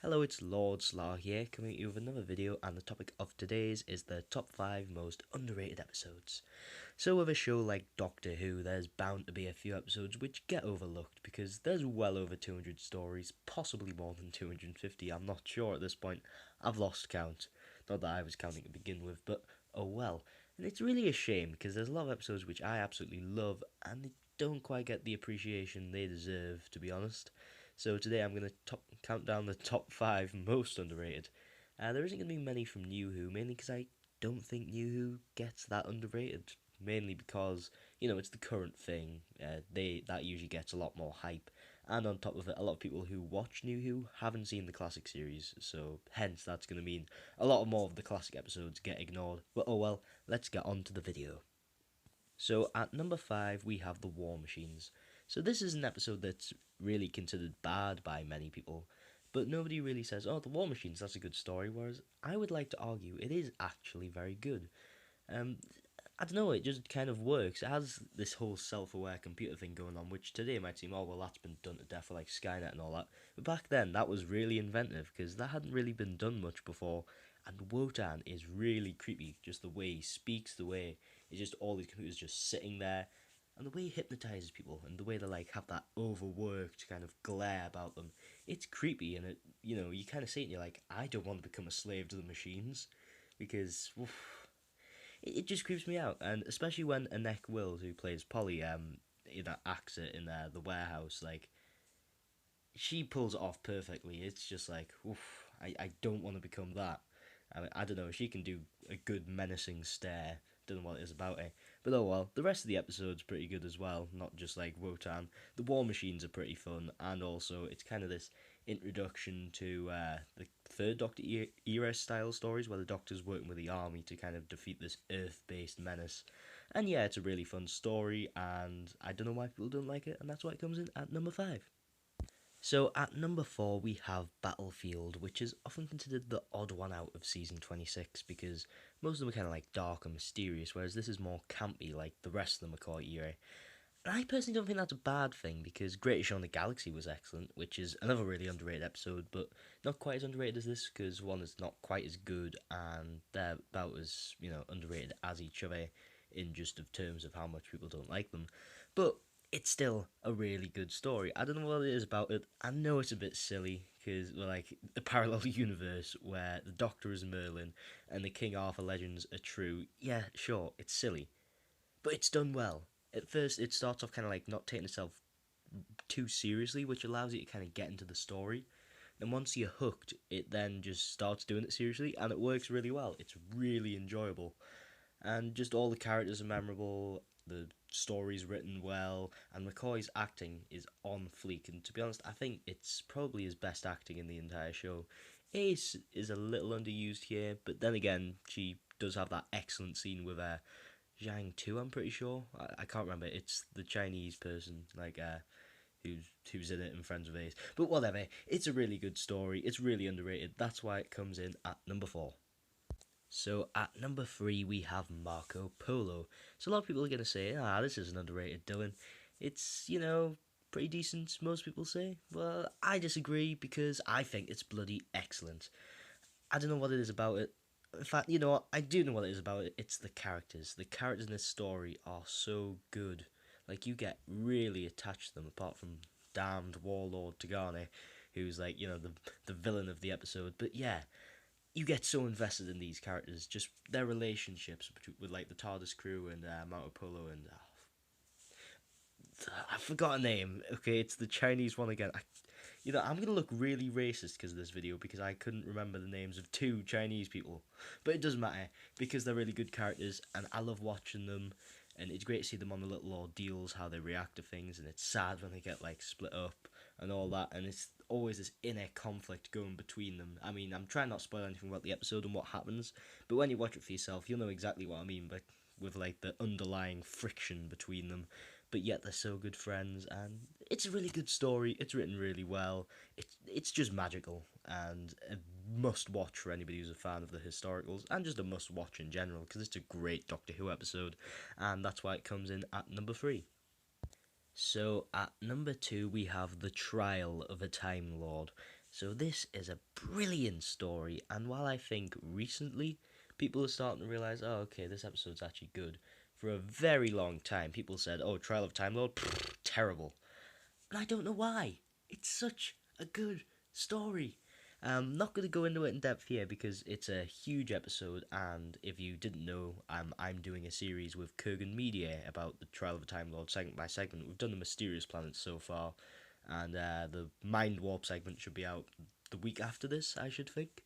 Hello, it's Lord Slaw here, coming at you with another video, and the topic of today's is the top 5 most underrated episodes. So with a show like Doctor Who, there's bound to be a few episodes which get overlooked because there's well over 200 stories, possibly more than 250, I'm not sure at this point. I've lost count. Not that I was counting to begin with, but oh well. And it's really a shame because there's a lot of episodes which I absolutely love and they don't quite get the appreciation they deserve, to be honest. So today I'm going to count down the top 5 most underrated. There isn't going to be many from New Who, mainly because I don't think New Who gets that underrated. Mainly because it's the current thing. That usually gets a lot more hype, and on top of it, a lot of people who watch New Who haven't seen the classic series. So hence that's going to mean a lot more of the classic episodes get ignored. But oh well, let's get on to the video. So at number 5 we have the War Machines. So this is an episode that's really considered bad by many people, but nobody really says, "Oh, the War Machines, that's a good story." Whereas I would like to argue it is actually very good. Um, I don't know, it just kind of works. It has this whole self-aware computer thing going on, which today might seem, oh well, that's been done to death for like Skynet and all that. But back then, that was really inventive because that hadn't really been done much before. And Wotan is really creepy, just the way he speaks, the way it's just all these computers just sitting there, and the way he hypnotizes people, and the way they like have that overworked kind of glare about them. It's creepy, and you kind of see it, and you're like, I don't want to become a slave to the machines, because it just creeps me out, and especially when Anneke Wills, who plays Polly, acts it in the warehouse, like she pulls it off perfectly. It's just like, oof, I don't want to become that. I mean, I don't know. She can do a good menacing stare. Don't know what it is about it, but oh well. The rest of the episode's pretty good as well. Not just like Wotan. The War Machines are pretty fun, and also it's kind of this introduction to the third Doctor era style stories where the Doctor's working with the army to kind of defeat this Earth-based menace. And yeah, it's a really fun story, and I don't know why people don't like it, and that's why it comes in at number 5. So at number 4 we have Battlefield, which is often considered the odd one out of season 26 because most of them are kind of like dark and mysterious, whereas this is more campy like the rest of the McCoy era. And I personally don't think that's a bad thing because Greatest Show on the Galaxy was excellent, which is another really underrated episode, but not quite as underrated as this because one is not quite as good and they're about as underrated as each other in just of terms of how much people don't like them. But it's still a really good story. I don't know what it is about it. I know it's a bit silly because we're like a parallel universe where the Doctor is Merlin and the King Arthur legends are true. Yeah, sure, it's silly, but it's done well. At first, it starts off kind of like not taking itself too seriously, which allows you to kind of get into the story. And once you're hooked, it then just starts doing it seriously, and it works really well. It's really enjoyable, and just all the characters are memorable. The story's written well, and McCoy's acting is on fleek. And to be honest, I think it's probably his best acting in the entire show. Ace is a little underused here, but then again, she does have that excellent scene with Zhang Tu. I'm pretty sure. I can't remember. It's the Chinese person, like who's in it and friends with Ace. But whatever. It's a really good story. It's really underrated. That's why it comes in at number 4. So at number 3 we have Marco Polo. So a lot of people are going to say, this isn't underrated, Dylan. It's, pretty decent, most people say. Well, I disagree because I think it's bloody excellent. I don't know what it is about it. In fact, you know what? I do know what it is about it. It's the characters. The characters in this story are so good. Like, you get really attached to them, apart from damned warlord Tagane, who's like, the villain of the episode. But yeah, you get so invested in these characters, just their relationships with like the TARDIS crew and Marco Polo and I forgot a name. Okay, it's the Chinese one again. I'm gonna look really racist because of this video because I couldn't remember the names of two Chinese people, but it doesn't matter because they're really good characters and I love watching them. And it's great to see them on the little ordeals, how they react to things, and it's sad when they get like split up and all that. And it's always this inner conflict going between them. I mean, I'm trying not to spoil anything about the episode and what happens, but when you watch it for yourself, you'll know exactly what I mean. But with like the underlying friction between them, but yet they're so good friends, and it's a really good story. It's written really well. It's just magical and a must watch for anybody who's a fan of the historicals, and just a must watch in general because it's a great Doctor Who episode, and that's why it comes in at number 3. So at number 2 we have The Trial of a Time Lord. So this is a brilliant story, and while I think recently people are starting to realise, oh, okay, this episode's actually good, for a very long time people said, oh, Trial of Time Lord, terrible. And I don't know why. It's such a good story. I'm not going to go into it in depth here because it's a huge episode, and if you didn't know, I'm doing a series with Kurgan Media about the Trial of a Time Lord segment by segment. We've done the Mysterious Planets so far, and the Mind Warp segment should be out the week after this, I should think.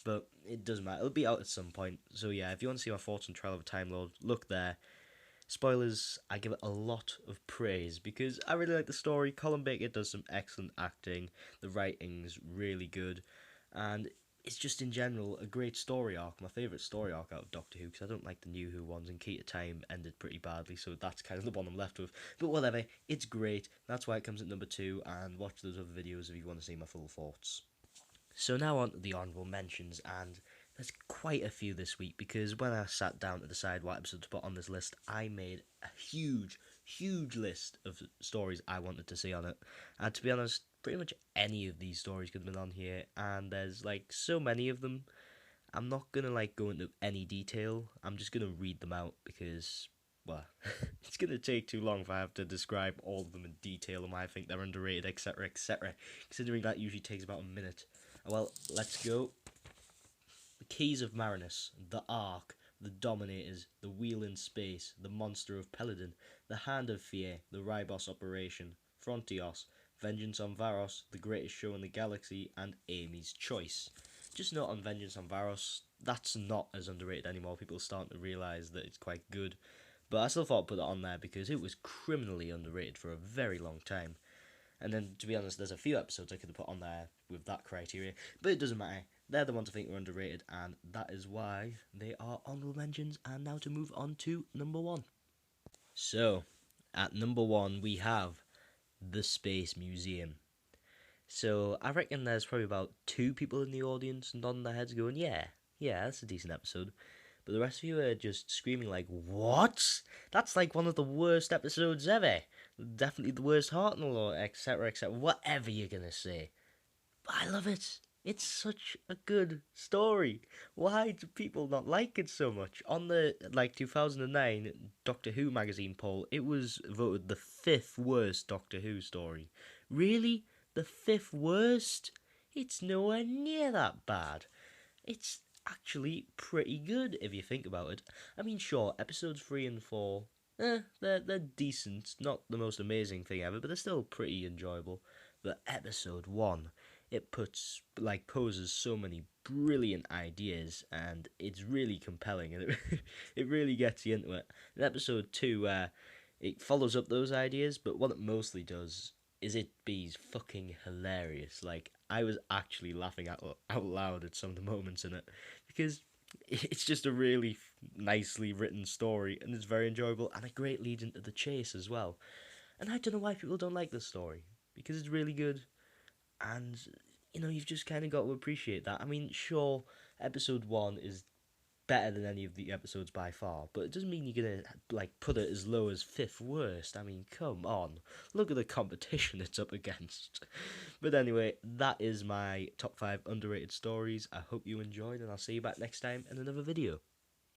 But it doesn't matter, it'll be out at some point. So yeah, if you want to see my thoughts on Trial of a Time Lord, look there. Spoilers, I give it a lot of praise because I really like the story. Colin Baker does some excellent acting, the writing's really good, and it's just in general a great story arc. My favourite story arc out of Doctor Who, because I don't like the New Who ones, and Key to Time ended pretty badly, so that's kind of the one I'm left with. But whatever, it's great. That's why it comes at number 2, and watch those other videos if you want to see my full thoughts. So now on to the honourable mentions, and there's quite a few this week because when I sat down to decide what episode to put on this list, I made a huge list of stories I wanted to see on it. And to be honest, pretty much any of these stories could have been on here, and there's like so many of them. I'm not gonna like go into any detail. I'm just gonna read them out because, well, it's gonna take too long if I have to describe all of them in detail and why I think they're underrated, etc., etc. Considering that usually takes about a minute. Well, let's go. The Keys of Marinus, the Ark, the Dominators, the Wheel in Space, the Monster of Peladon, the Hand of Fear, the Ribos Operation, Frontios, Vengeance on Varos, the Greatest Show in the Galaxy, and Amy's Choice. Just note on Vengeance on Varos, that's not as underrated anymore. People are starting to realise that it's quite good. But I still thought I'd put it on there because it was criminally underrated for a very long time. And then, to be honest, there's a few episodes I could have put on there with that criteria, but it doesn't matter. They're the ones I think are underrated, and that is why they are honourable mentions. And now to move on to number 1. So, at number 1, we have The Space Museum. So, I reckon there's probably about 2 people in the audience nodding their heads going, yeah, that's a decent episode. But the rest of you are just screaming like, what? That's like one of the worst episodes ever. Definitely the worst Hartnell or etc, etc, whatever you're going to say. But I love it. It's such a good story. Why do people not like it so much? On the 2009 Doctor Who magazine poll, it was voted the 5th worst Doctor Who story. Really? The 5th worst? It's nowhere near that bad. It's actually pretty good if you think about it. I mean, sure, episodes 3 and 4, they're decent. Not the most amazing thing ever, but they're still pretty enjoyable. But episode 1, it poses so many brilliant ideas, and it's really compelling, and it really gets you into it. In episode 2, it follows up those ideas, but what it mostly does is it be fucking hilarious. Like, I was actually laughing out loud at some of the moments in it because it's just a really nicely written story, and it's very enjoyable, and a great lead into the chase as well. And I don't know why people don't like this story because it's really good, and you've just kind of got to appreciate that. I mean, sure, episode 1 is better than any of the episodes by far, but it doesn't mean you're gonna put it as low as 5th worst. I mean, come on, look at the competition it's up against. But anyway, that is my top 5 underrated stories. I hope you enjoyed, and I'll see you back next time in another video.